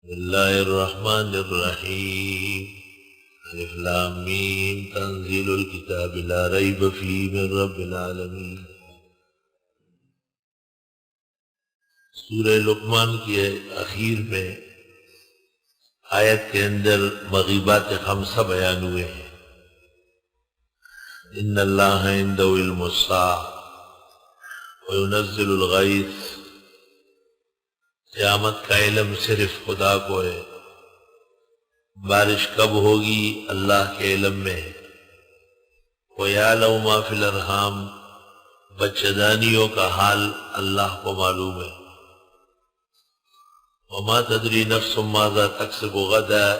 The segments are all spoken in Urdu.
اللہ الرحمن الرحیم الف لام میم تنزیل الکتاب لا ریب فیہ من رب العالمین۔ سورہ لقمان کی اخیر میں آیت کے اندر مغیبات خمسہ بیان ہوئے ہیں۔ ان اللہ عنده علم الساعة وينزل الغیث، قیامت کا علم صرف خدا کو ہے، بارش کب ہوگی اللہ کے علم میں ہے۔ وَيَعْلَمُ مَا فِي الْأَرْحَامِ، بچہ کا حال اللہ کو معلوم ہے۔ وَمَا تَدْرِي نَفْسٌ مَاذَا تَكْسِبُ غَدًا،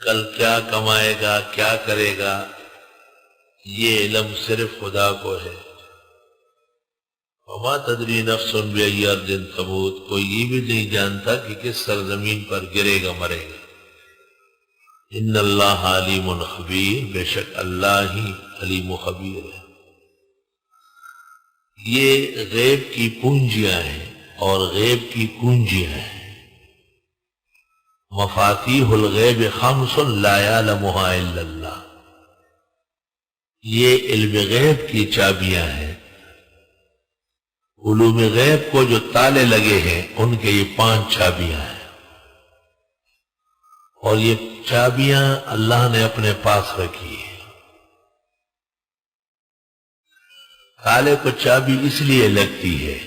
کل کیا کمائے گا کیا کرے گا، یہ علم صرف خدا کو ہے۔ وَمَا تَدْرِي نَفْسٌ بِأَيِّ أَرْضٍ تَمُوتُ، کوئی یہ بھی نہیں جانتا کہ کس سرزمین پر گرے گا مرے گا۔ ان اللہ علیم خبیر، بے شک اللہ ہی علیم و خبیر ہے۔ یہ غیب کی پونجیاں ہیں اور غیب کی کنجیاں ہیں۔ مفاتیح الغیب خمس لا یعلمها الا اللہ، یہ علم غیب کی چابیاں ہیں۔ علوم غیب کو جو تالے لگے ہیں ان کے یہ 5 چابیاں ہیں، اور یہ چابیاں اللہ نے اپنے پاس رکھی ہیں۔ تالے کو چابی اس لیے لگتی ہے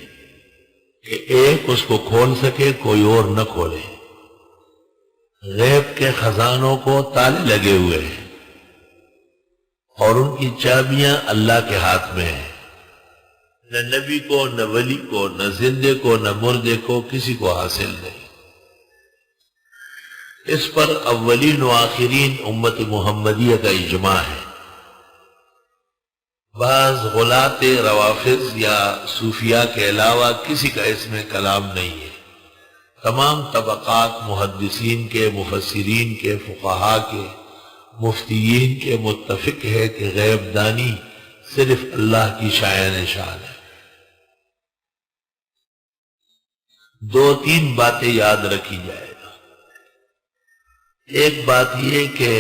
کہ ایک اس کو کھول سکے کوئی اور نہ کھولے۔ غیب کے خزانوں کو تالے لگے ہوئے ہیں اور ان کی چابیاں اللہ کے ہاتھ میں ہیں۔ نہ نبی کو، نہ ولی کو، نہ زندے کو، نہ مردے کو، کسی کو حاصل نہیں۔ اس پر اولین و آخرین امت محمدیہ کا اجماع ہے۔ بعض غلاط روافض یا صوفیاء کے علاوہ کسی کا اس میں کلام نہیں ہے۔ تمام طبقات محدثین کے، مفسرین کے، فقہاء کے، مفتیین کے متفق ہے کہ غیب دانی صرف اللہ کی شایان شان ہے۔ 2-3 باتیں یاد رکھی جائے گا۔ ایک بات یہ کہ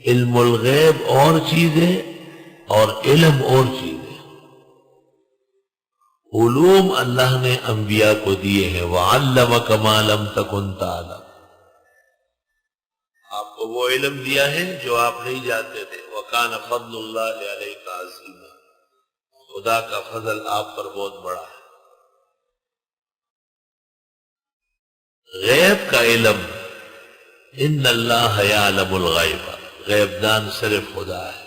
علم الغیب اور چیز ہے اور علم اور چیز ہے۔ علوم اللہ نے انبیاء کو دیے ہیں، وَعَلَّمَكَ مَا لَمْ تَكُنْ تَعْلَمُ، آپ کو وہ علم دیا ہے جو آپ نہیں جانتے تھے۔ وَكَانَ فَضْلُ اللَّهِ عَلَيْكَ عَظِيمًا، خدا کا فضل آپ پر بہت بڑا ہے۔ غیب کا علم، ان اللہ یعلم الغیب، غیب دان صرف خدا ہے۔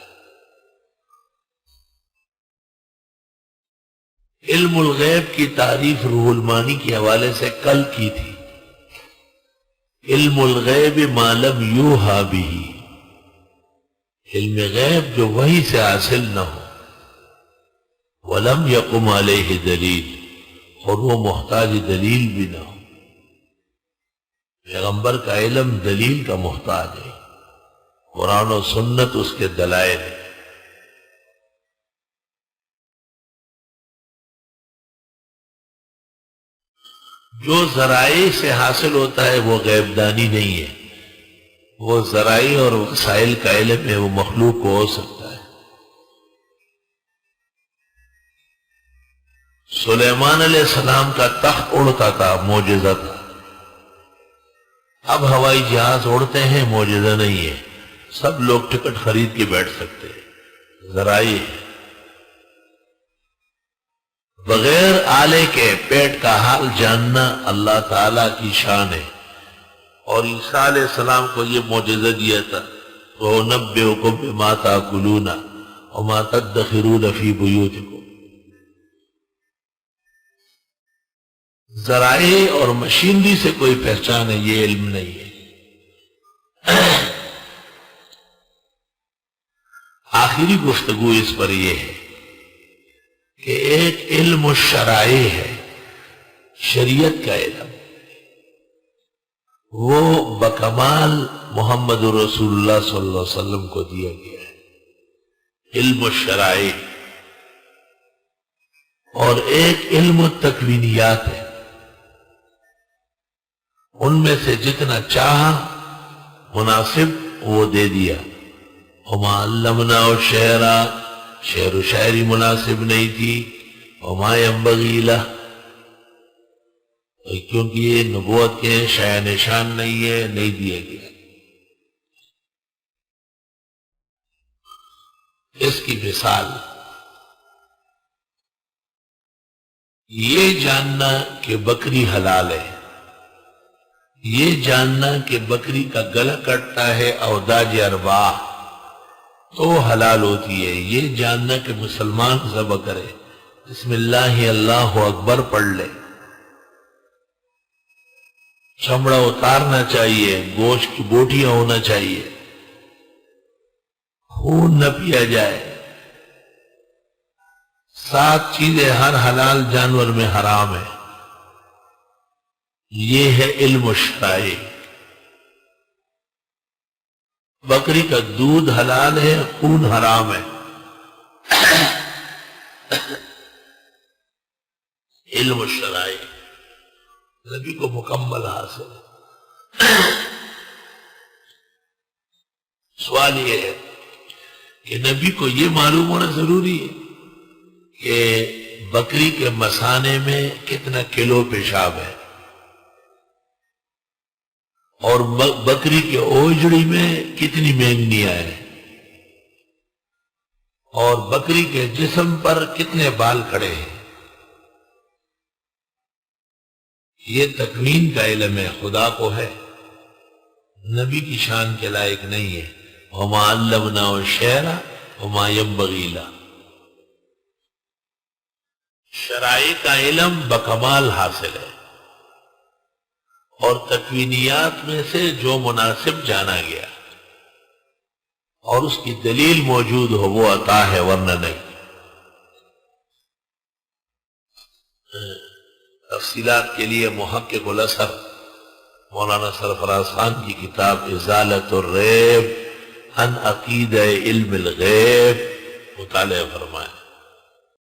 علم الغیب کی تعریف روح المانی کے حوالے سے کل کی تھی۔ علم الغیب ما لم یوحى به، علم غیب جو وحی سے حاصل نہ ہو۔ ولم یقم علیہ دلیل، اور وہ محتاج دلیل بھی نہ ہو۔ پیغمبر کا علم دلیل کا محتاج ہے، قرآن و سنت اس کے دلائل ہیں۔ جو ذرائع سے حاصل ہوتا ہے وہ غیب دانی نہیں ہے، وہ ذرائع اور وسائل کا علم ہے، وہ مخلوق کو ہو سکتا ہے۔ سلیمان علیہ السلام کا تخت اڑتا تھا، معجزہ تھا۔ اب ہوائی جہاز اڑتے ہیں، معجزہ نہیں ہے، سب لوگ ٹکٹ خرید کے بیٹھ سکتے ہیں، ذرائع ہے۔ بغیر آلے کے پیٹ کا حال جاننا اللہ تعالیٰ کی شان ہے، اور عیسیٰ علیہ السلام کو یہ معجزہ دیا تھا، وَأُنَبِّئُكُم بِمَا تَأْكُلُونَ وَمَا تَدَّخِرُونَ فِي بُيُوتِكُمْ۔ ذرائع اور مشینری سے کوئی پہچان ہے، یہ علم نہیں ہے۔ آخری گفتگو اس پر یہ ہے کہ ایک علم الشرائع ہے، شریعت کا علم، وہ بکمال محمد رسول اللہ صلی اللہ علیہ وسلم کو دیا گیا ہے، علم الشرائع۔ اور ایک علم التکوینیات ہے، ان میں سے جتنا چاہا مناسب وہ دے دیا. وما علمناه الشعر، شعر و شاعری مناسب نہیں تھی. وما ينبغي له، کیونکہ یہ نبوت کے شایع نشان نہیں ہے، نہیں دیا گیا. اس کی مثال یہ جاننا کہ بکری حلال ہے، یہ جاننا کہ بکری کا گلا کٹتا ہے اوداج ارباح تو حلال ہوتی ہے، یہ جاننا کہ مسلمان ذبح کرے، بسم اللہ اللہ اکبر پڑھ لے، چمڑا اتارنا چاہیے، گوشت کی بوٹیاں ہونا چاہیے، خون نہ پیا جائے، 7 چیزیں ہر حلال جانور میں حرام ہے. یہ ہے علم الشرائع. بکری کا دودھ حلال ہے، خون حرام ہے. علم الشرائع نبی کو مکمل حاصل ہے. سوال یہ ہے کہ نبی کو یہ معلوم ہونا ضروری ہے کہ بکری کے مثانے میں کتنا کلو پیشاب ہے، اور بکری کے اوجڑی میں کتنی مینگنیاں ہیں، اور بکری کے جسم پر کتنے بال کھڑے ہیں. یہ تکوین کا علم ہے، خدا کو ہے، نبی کی شان کے لائق نہیں ہے. وما علمناه الشعر وما ينبغي له. شرائع کا علم بکمال حاصل ہے، اور تکوینیات میں سے جو مناسب جانا گیا اور اس کی دلیل موجود ہو وہ عطا ہے، ورنہ نہیں. تفصیلات کے لیے محقق الاثر مولانا سرفراز خان کی کتاب ازالۃ الریب عن عقیدہ علم الغیب مطالعہ فرمائیں.